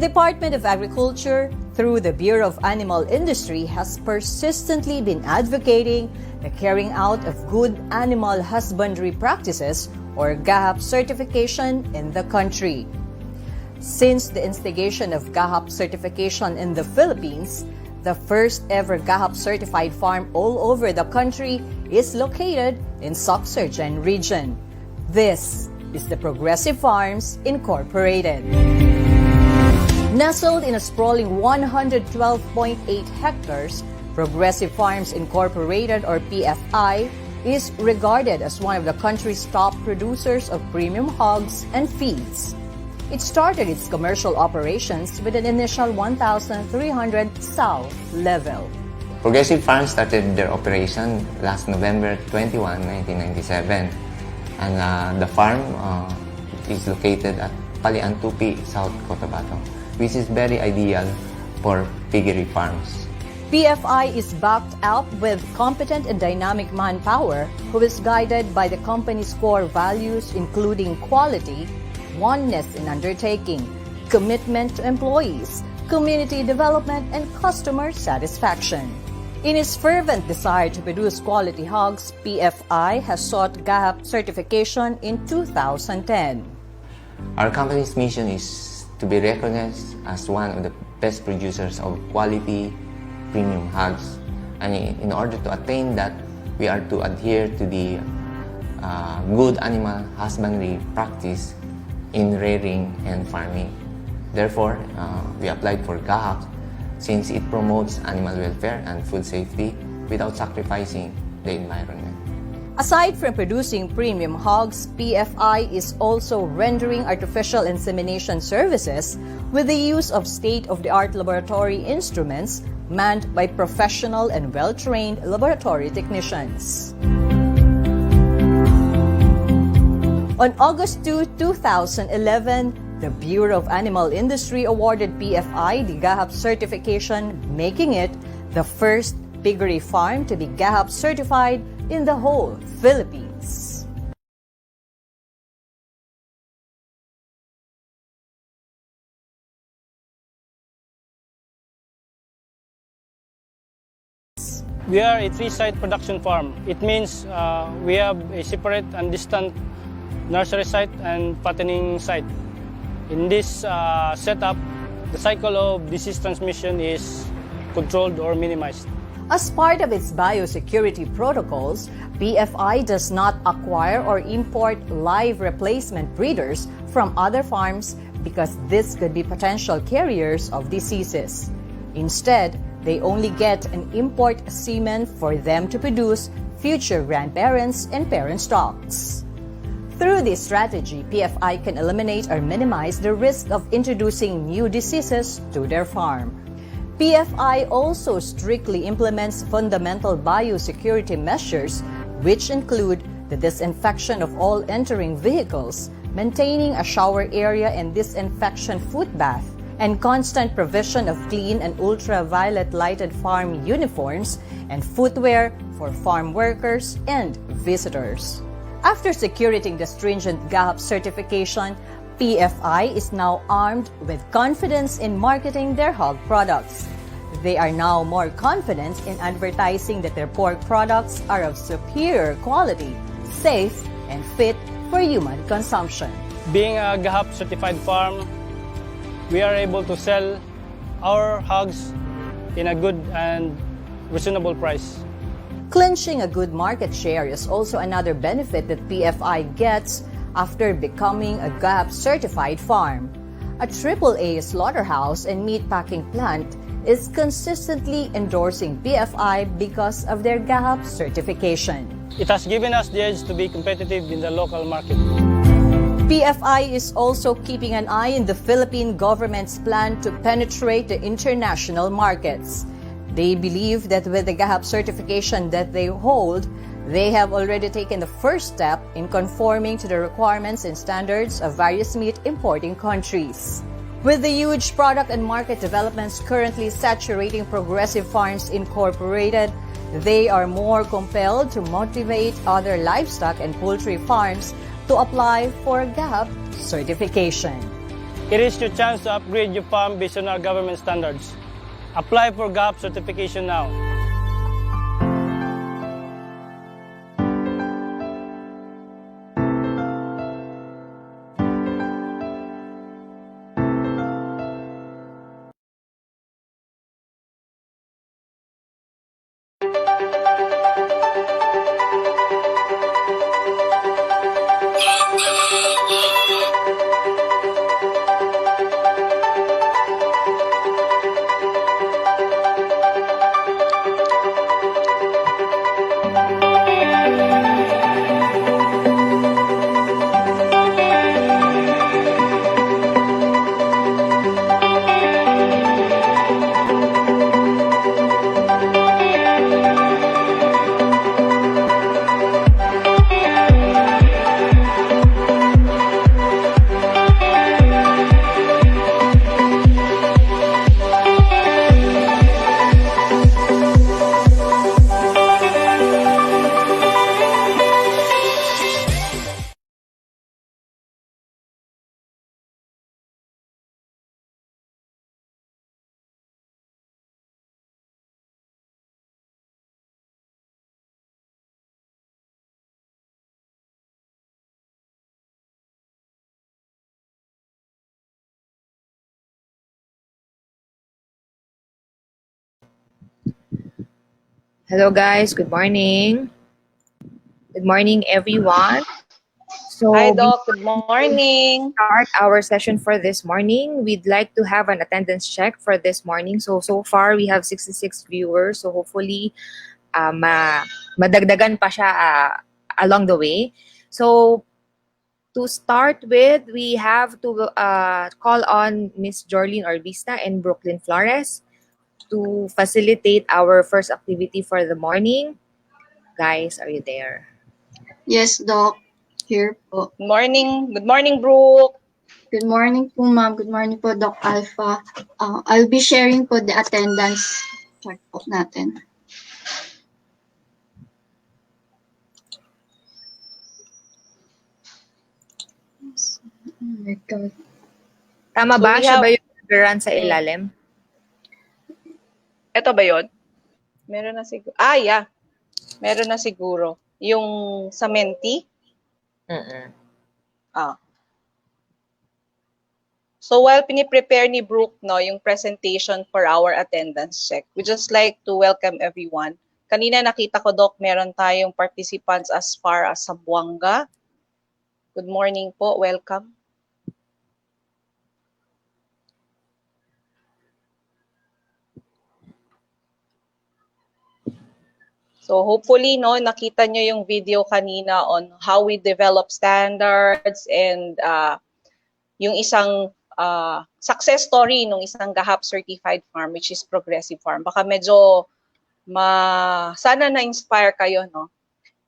Department of Agriculture, through the Bureau of Animal Industry, has persistently been advocating the carrying out of good animal husbandry practices or GAHAP certification in the country. Since the instigation of GAHAP certification in the Philippines, the first ever GAHAP certified farm all over the country is located in Sorsogon region. This is the Progressive Farms Incorporated. Nestled in a sprawling 112.8 hectares, Progressive Farms Incorporated or PFI is regarded as one of the country's top producers of premium hogs and feeds. It started its commercial operations with an initial 1,300 sow level. Progressive Farms started their operation last November 21, 1997. And the farm is located at Paliantupi, South Cotabato, which is very ideal for piggery farms. PFI is backed up with competent and dynamic manpower who is guided by the company's core values including quality, oneness in undertaking, commitment to employees, community development, and customer satisfaction. In its fervent desire to produce quality hogs, PFI has sought GAHAP certification in 2010. Our company's mission is to be recognized as one of the best producers of quality premium hogs. And in order to attain that, we are to adhere to the good animal husbandry practice in rearing and farming. Therefore, we applied for GAHAP since it promotes animal welfare and food safety without sacrificing the environment. Aside from producing premium hogs, PFI is also rendering artificial insemination services with the use of state-of-the-art laboratory instruments manned by professional and well-trained laboratory technicians. On August 2, 2011, the Bureau of Animal Industry awarded PFI the GAHAP certification, making it the first piggery farm to be GAHAP certified in the whole Philippines. We are a three-site production farm. It means we have a separate and distant nursery site and fattening site. In this setup, the cycle of disease transmission is controlled or minimized. As part of its biosecurity protocols, PFI does not acquire or import live replacement breeders from other farms because this could be potential carriers of diseases. Instead, they only get an import semen for them to produce future grandparents and parent stocks. Through this strategy, PFI can eliminate or minimize the risk of introducing new diseases to their farm. PFI also strictly implements fundamental biosecurity measures, which include the disinfection of all entering vehicles, maintaining a shower area and disinfection foot bath, and constant provision of clean and ultraviolet lighted farm uniforms and footwear for farm workers and visitors. After securing the stringent GAHAP certification, PFI is now armed with confidence in marketing their hog products. They are now more confident in advertising that their pork products are of superior quality, safe, and fit for human consumption. Being a GAHAP certified farm, we are able to sell our hogs in a good and reasonable price. Clinching a good market share is also another benefit that PFI gets after becoming a GAHAP certified farm. A AAA slaughterhouse and meat packing plant is consistently endorsing PFI because of their GAHAP certification. It has given us the edge to be competitive in the local market. PFI is also keeping an eye on the Philippine government's plan to penetrate the international markets. They believe that with the GAHAP certification that they hold, they have already taken the first step in conforming to the requirements and standards of various meat importing countries. With the huge product and market developments currently saturating Progressive Farms Incorporated, they are more compelled to motivate other livestock and poultry farms to apply for GAHAP certification. It is your chance to upgrade your farm based on our government standards. Apply for GAHP certification now. Hello guys, good morning. Good morning everyone. Hi, So Doc. before Good we morning. start our session for this morning, we'd like to have an attendance check for this morning. So far we have 66 viewers. So hopefully madagdagan pa siya along the way. So to start with, we have to call on Miss Jorlene Orbista and Brooklyn Flores to facilitate our first activity for the morning. Guys, are you there? Yes, Doc. Here po. Good morning. Good morning, Brooke. Good morning po, ma'am. Good morning po, Doc Alpha. I'll be sharing po the attendance chart po natin. Oh my God. Tama So ba? we Siya have- ba yung nag-run sa ilalim? Ito ba yon? Meron na siguro. Yeah. Meron na siguro. Yung sa menti. Mm-mm. Ah. So while piniprepare ni Brooke no, yung presentation for our attendance check, we just like to welcome everyone. Kanina nakita ko, Doc, meron tayong participants as far as Zamboanga. Good morning po. Welcome. So hopefully, no, nakita nyo yung video kanina on how we develop standards and yung isang success story ng isang GAHAP certified farm, which is Progressive Farm. Baka medyo sana na-inspire kayo, no?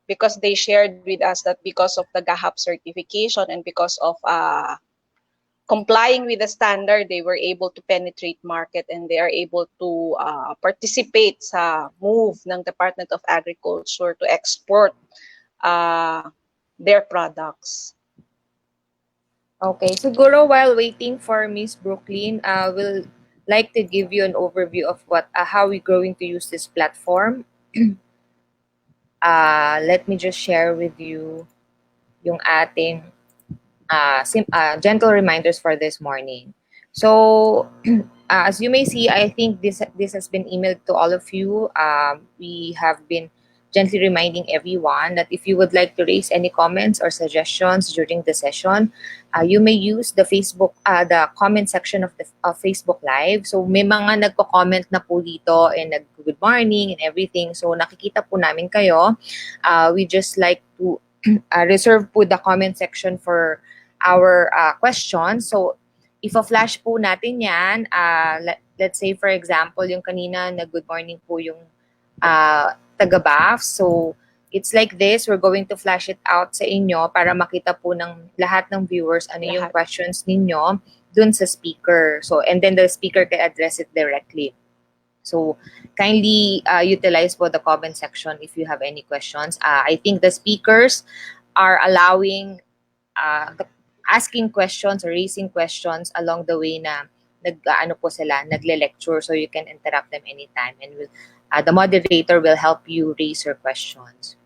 Because they shared with us that because of the GAHAP certification and because of complying with the standard, they were able to penetrate market and they are able to participate sa move ng Department of Agriculture to export their products. Okay, siguro while waiting for Miss Brooklyn, we'll like to give you an overview of how we're going to use this platform. Let me just share with you yung ating gentle reminders for this morning. So, as you may see, I think this has been emailed to all of you. We have been gently reminding everyone that if you would like to raise any comments or suggestions during the session, you may use the comment section of Facebook Live. So, may mga nagko-comment na po dito and good morning and everything. So, nakikita po namin kayo. We just like to reserve po the comment section for our questions. So, if-flash po natin yan, let's say for example, yung kanina na good morning po yung taga-BAF. So, it's like this. We're going to flash it out sa inyo para makita po ng lahat ng viewers ano yung questions ninyo dun sa speaker. So, and then the speaker can address it directly. So, kindly utilize po the comment section if you have any questions. I think the speakers are allowing asking questions or raising questions along the way na ano po sila, nagle-lecture, so you can interrupt them anytime, and the moderator will help you raise your questions.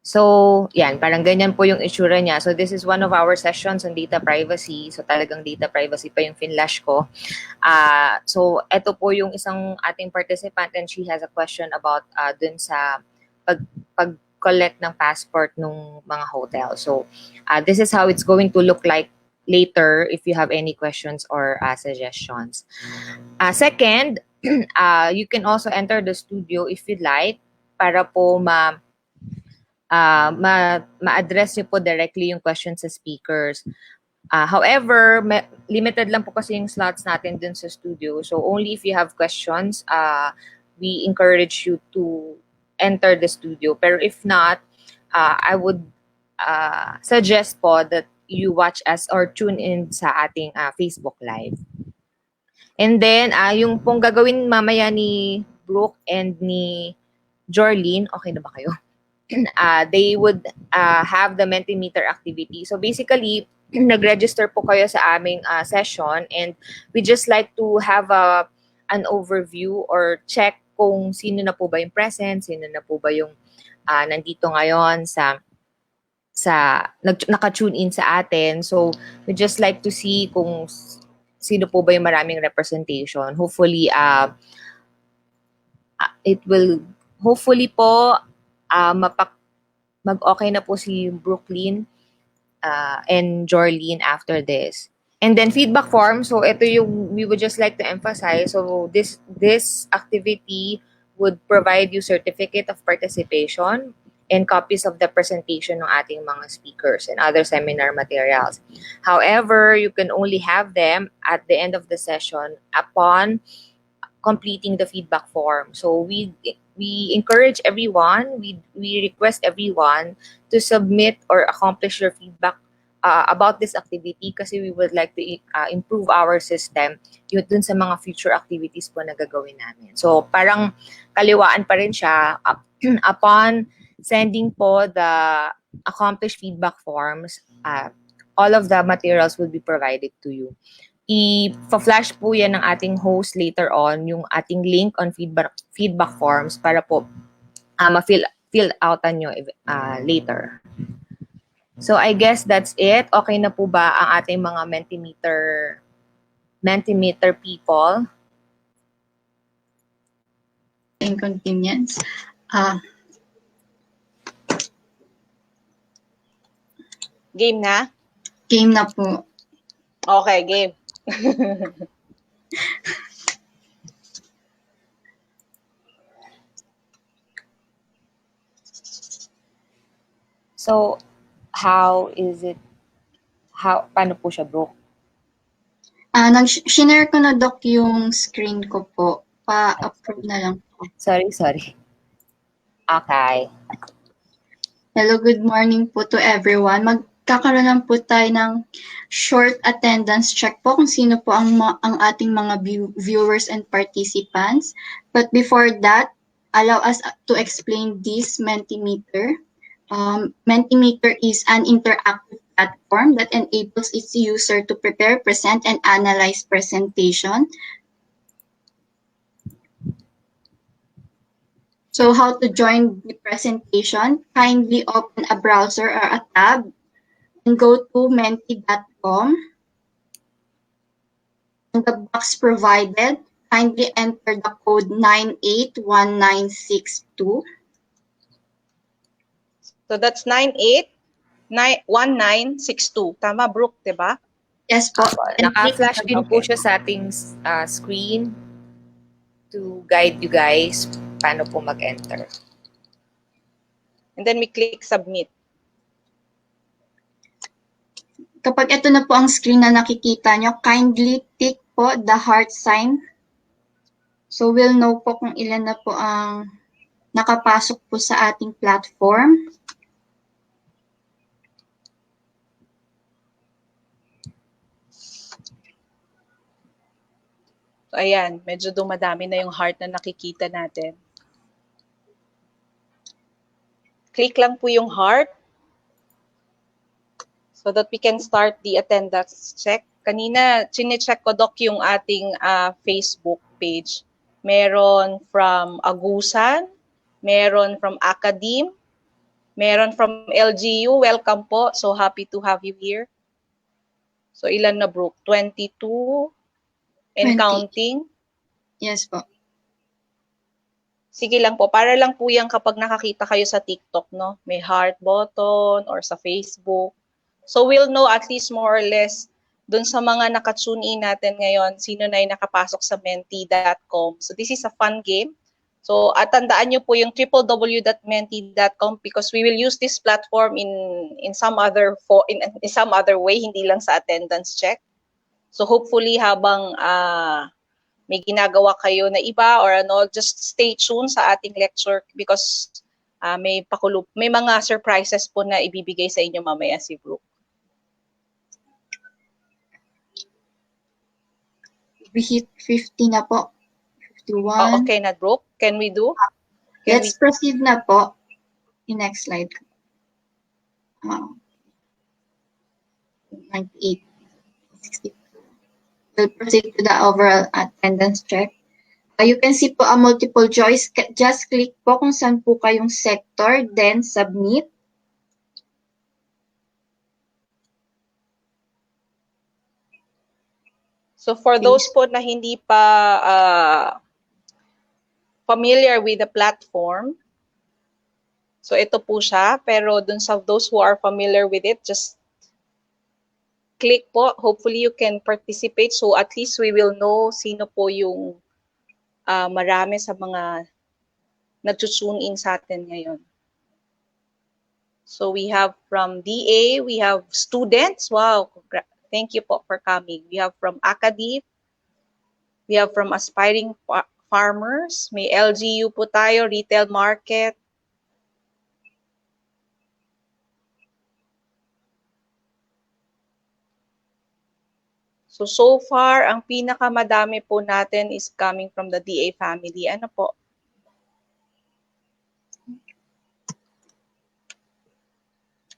So, yan, parang ganyan po yung itsura niya. So, this is one of our sessions on data privacy. So, talagang data privacy pa yung finlash ko. So, eto po yung isang ating participant, and she has a question about dun sa pag-collect ng passport ng mga hotel. So, this is how it's going to look like later if you have any questions or suggestions. Second, you can also enter the studio if you'd like para po ma-address nyo po directly yung questions sa speakers. However, limited lang po kasi yung slots natin dun sa studio. So, only if you have questions, we encourage you to enter the studio. Pero if not, I would suggest po that you watch us or tune in sa ating Facebook Live. And then, yung pong gagawin mamaya ni Brooke and ni Jorlene, okay na ba kayo? They would have the Mentimeter activity. So basically, nag-register po kayo sa aming session, and we just like to have an overview or check kung sino na po ba yung present, sino na po ba yung nandito ngayon naka-tune in sa atin. So we just like to see kung sino po ba yung maraming representation. Hopefully, it will, hopefully po, mag-okay na po si Brooklyn and Jorlene after this. And then feedback form, so ito yung we would just like to emphasize. So this activity would provide you certificate of participation and copies of the presentation ng ating mga speakers and other seminar materials. However, you can only have them at the end of the session upon completing the feedback form. So we encourage everyone, we request everyone to submit or accomplish your feedback about this activity kasi we would like to improve our system yun dun sa mga future activities po na gagawin namin. So parang kaliwaan pa rin siya upon sending po the accomplished feedback forms, all of the materials will be provided to you. I-flash po yan ng ating host later on, yung ating link on feedback forms para po ma-fill outan nyo later. So I guess that's it. Okay na po ba ang ating mga Mentimeter people? Inconvenience. Game na? Game na po. Okay, game. So, paano po siya, bro? Share ko na, Doc, yung screen ko po. Pa-approve na lang po. Sorry. Okay. Hello, good morning po to everyone. Magkakaroon lang po tayo ng short attendance check po kung sino po ang ating mga viewers and participants. But before that, allow us to explain this Mentimeter. Mentimeter is an interactive platform that enables its user to prepare, present, and analyze presentation. So how to join the presentation? Kindly open a browser or a tab and go to menti.com. In the box provided, kindly enter the code 981962. So that's 981962. Tama, Brooke, diba? Yes po. Naka-flash din po siya sa ating screen to guide you guys paano po mag-enter. And then we click submit. Kapag ito na po ang screen na nakikita nyo, kindly tick po the heart sign. So we'll know po kung ilan na po ang nakapasok po sa ating platform. So ayan, medyo dumadami na yung heart na nakikita natin. Click lang po yung heart. so that we can start the attendance check. Kanina, chine-check ko, Doc, yung ating Facebook page. Meron from Agusan, meron from Academe, meron from LGU. Welcome po. So happy to have you here. So ilan na, Brooke? 22 and 20. counting? Yes po. Sige lang po, para lang po yan kapag nakakita kayo sa TikTok, no? May heart button or sa Facebook. So we'll know at least more or less dun sa mga nakatune in natin ngayon, sino na yung nakapasok sa menti.com. So this is a fun game. So at tandaan nyo po yung www.menti.com because we will use this platform in some other in some other way, hindi lang sa attendance check. So hopefully habang may ginagawa kayo na iba or ano, just stay tuned sa ating lecture because may mga surprises po na ibibigay sa inyo mamaya si Brooke. We hit 50 na po. 51. Oh, okay na, Brooke. Can we do? Let's proceed na po. In next slide. 98. 60. We'll proceed to the overall attendance check. You can see po a multiple choice. Just click po kung saan po kayong sector, then submit. So for those po na hindi pa familiar with the platform, so ito po siya, pero dun sa those who are familiar with it, just click po. Hopefully you can participate so at least we will know sino po yung marami sa mga nag-tune in sa atin ngayon. So we have from DA, we have students. Wow, thank you po for coming. We have from Academe, we have from aspiring farmers, may LGU po tayo, retail market. So far, ang pinakamadami po natin is coming from the DA family. Ano po?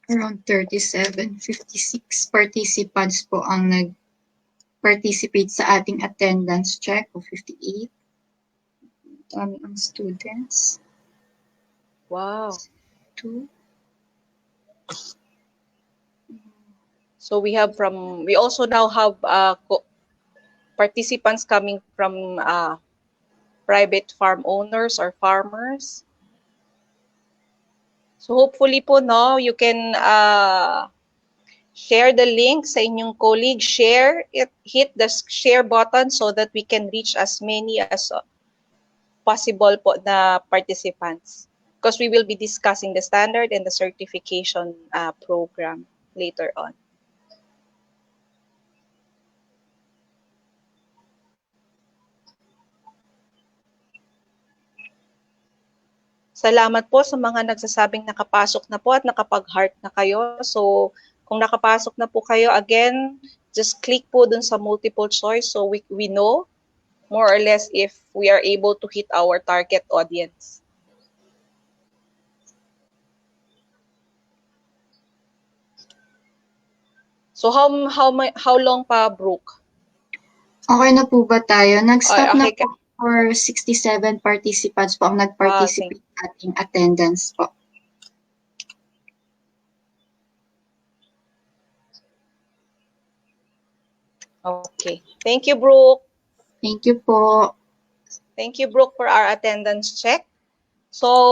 Around 37, 56 participants po ang nag-participate sa ating attendance check o 58. Dami ang students. Wow. 2. So we also now have participants coming from private farm owners or farmers. So hopefully po, no, you can share the link sa inyong colleague, share it, hit the share button so that we can reach as many as possible po na participants. Because we will be discussing the standard and the certification program later on. Salamat po sa mga nagsasabing nakapasok na po at nakapag-heart na kayo. So, kung nakapasok na po kayo, again, just click po dun sa multiple choice so we know more or less if we are able to hit our target audience. So, how long pa, Brooke? Okay na po ba tayo? Nag-stop Okay. na po for 67 participants po ang nag-participate sa ating attendance po. Okay. Thank you, Brooke. Thank you po. Thank you, Brooke, for our attendance check. So,